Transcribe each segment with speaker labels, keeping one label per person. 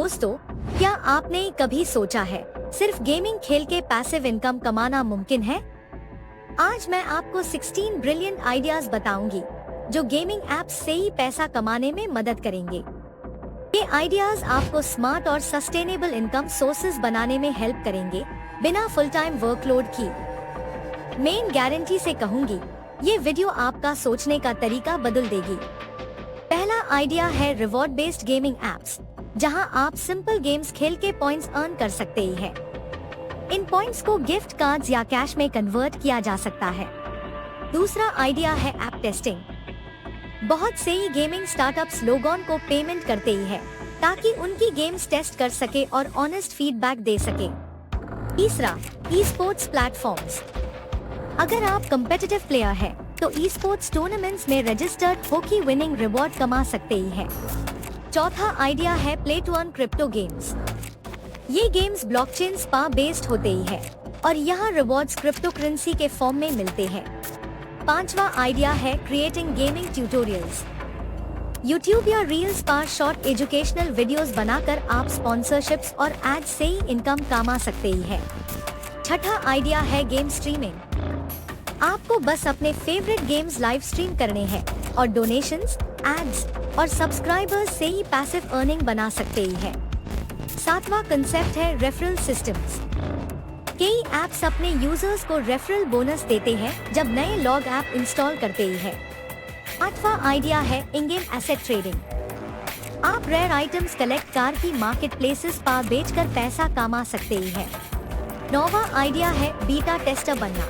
Speaker 1: दोस्तों, क्या आपने कभी सोचा है सिर्फ गेमिंग खेल के पैसिव इनकम कमाना मुमकिन है? आज मैं आपको 16 ब्रिलियंट आइडियाज बताऊंगी जो गेमिंग एप्स से ही पैसा कमाने में मदद करेंगे। ये आइडियाज आपको स्मार्ट और सस्टेनेबल इनकम सोर्सेज बनाने में हेल्प करेंगे बिना फुल टाइम वर्कलोड की। मेन गारंटी से कहूंगी, ये वीडियो आपका सोचने का तरीका बदल देगी। पहला आइडिया है रिवॉर्ड बेस्ड गेमिंग एप्स, जहां आप सिंपल गेम्स खेल के पॉइंट्स अर्न कर सकते ही हैं। इन पॉइंट्स को गिफ्ट कार्ड्स या कैश में कन्वर्ट किया जा सकता है। दूसरा आइडिया है ऐप टेस्टिंग। बहुत से ही गेमिंग स्टार्टअप्स लोगों को पेमेंट करते ही है ताकि उनकी गेम्स टेस्ट कर सके और ऑनेस्ट फीडबैक दे सके। तीसरा, ई स्पोर्ट्स प्लेटफॉर्म्स। अगर आप कम्पिटिटिव प्लेयर है तो ई स्पोर्ट्स टूर्नामेंट्स में रजिस्टर्ड होके विनिंग रिवॉर्ड कमा सकते ही है। चौथा आइडिया है play to earn crypto games. ये गेम्स ब्लॉकचेन स्पा बेस्ड होते ही है और यहाँ रिवॉर्ड्स क्रिप्टो करेंसी के फॉर्म में मिलते हैं। पांचवा आइडिया है क्रिएटिंग गेमिंग ट्यूटोरियल्स। यूट्यूब या रील्स पर शॉर्ट एजुकेशनल वीडियोस बनाकर आप स्पॉन्सरशिप्स और एड्स से ही इनकम कमा सकते ही है। छठा आइडिया है गेम स्ट्रीमिंग। आपको बस अपने फेवरेट गेम्स लाइव स्ट्रीम करने हैं और डोनेशंस, एड्स और सब्सक्राइबर्स से ही पैसिव अर्निंग बना सकते ही है। सातवां कंसेप्ट है रेफरल सिस्टम्स। कई एप्स अपने यूजर्स को रेफरल बोनस देते हैं जब नए लॉग ऐप इंस्टॉल करते ही है। आठवां आइडिया है इन-गेम एसेट ट्रेडिंग। आप रेयर आइटम्स कलेक्ट कार की मार्केट प्लेसेस पर बेचकर पैसा कमा सकते ही है। नौवां आइडिया है बीटा टेस्टर बनना।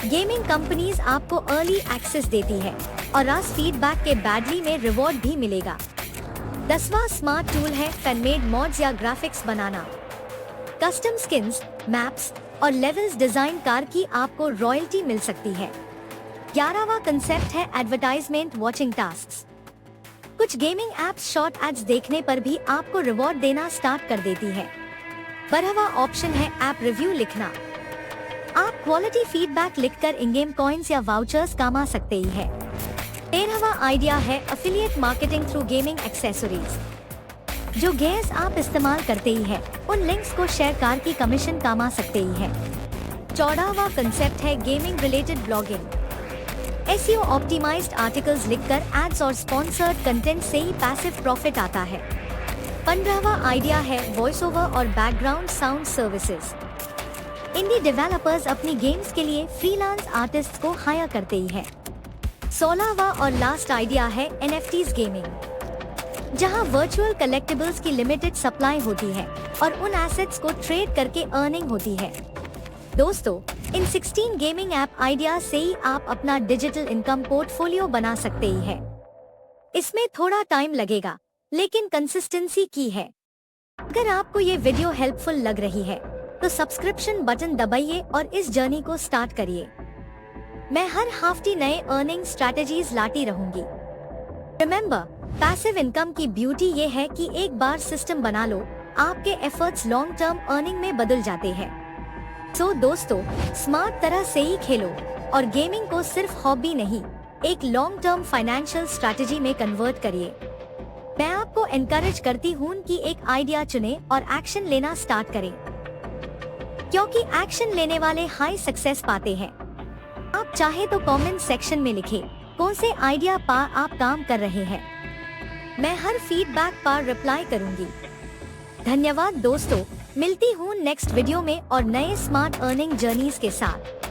Speaker 1: गेमिंग कंपनीज आपको अर्ली एक्सेस देती है और रास फीडबैक के बैडली में रिवॉर्ड भी मिलेगा। 10वां स्मार्ट टूल है फैन मेड मॉड्स या ग्राफिक्स बनाना। कस्टम स्किन्स, मैप्स और लेवल्स डिजाइन कार की आपको रॉयल्टी मिल सकती है। 11वां कंसेप्ट है एडवर्टाइजमेंट वॉचिंग टास्क्स। कुछ गेमिंग एप्स शॉर्ट एड्स देखने पर भी आपको रिवॉर्ड देना स्टार्ट कर देती है। 12वां ऑप्शन है ऐप रिव्यू लिखना। आप क्वालिटी फीडबैक लिखकर इन गेम कॉइन्स या वाउचर्स कमा सकते ही है। 13वां आइडिया है affiliate marketing through gaming accessories. जो गेयर्स आप इस्तेमाल करते ही है उन लिंक्स को शेयर कार की कमीशन कमा सकते ही है। 14वां कंसेप्ट है gaming related blogging. SEO optimized articles लिखकर एड्स और स्पॉन्सर्ड कंटेंट से ही पैसिव प्रॉफिट आता है। 15वां आइडिया है वॉइस ओवर और background sound services. Indie developers अपनी गेम्स के लिए फ्रीलांस आर्टिस्ट को हायर करते ही है। 16वां और लास्ट आइडिया है एनएफटीज गेमिंग, जहां वर्चुअल कलेक्टिबल्स की लिमिटेड सप्लाई होती है और उन एसेट्स को ट्रेड करके अर्निंग होती है। दोस्तों, इन 16 गेमिंग ऐप आइडिया से ही आप अपना डिजिटल इनकम पोर्टफोलियो बना सकते ही है। इसमें थोड़ा टाइम लगेगा, लेकिन कंसिस्टेंसी की है। अगर आपको ये वीडियो हेल्पफुल लग रही है तो सब्सक्रिप्शन बटन दबाइए और इस जर्नी को स्टार्ट करिए। मैं हर हफ्ते नए अर्निंग स्ट्रैटेजीज लाती रहूंगी। रिमेंबर, पैसिव इनकम की ब्यूटी ये है कि एक बार सिस्टम बना लो, आपके एफर्ट्स लॉन्ग टर्म अर्निंग में बदल जाते हैं। सो दोस्तों, स्मार्ट तरह से ही खेलो और गेमिंग को सिर्फ हॉबी नहीं, एक लॉन्ग टर्म फाइनेंशियल स्ट्रैटेजी में कन्वर्ट करिए। मैं आपको एनकरेज करती हूँ कि एक आइडिया चुने और एक्शन लेना स्टार्ट करें, क्योंकि एक्शन लेने वाले हाई सक्सेस पाते हैं। आप चाहे तो कमेंट सेक्शन में लिखें कौन से आइडिया पर आप काम कर रहे हैं। मैं हर फीडबैक पर रिप्लाई करूंगी। धन्यवाद दोस्तों, मिलती हूँ नेक्स्ट वीडियो में और नए स्मार्ट अर्निंग जर्नीज के साथ।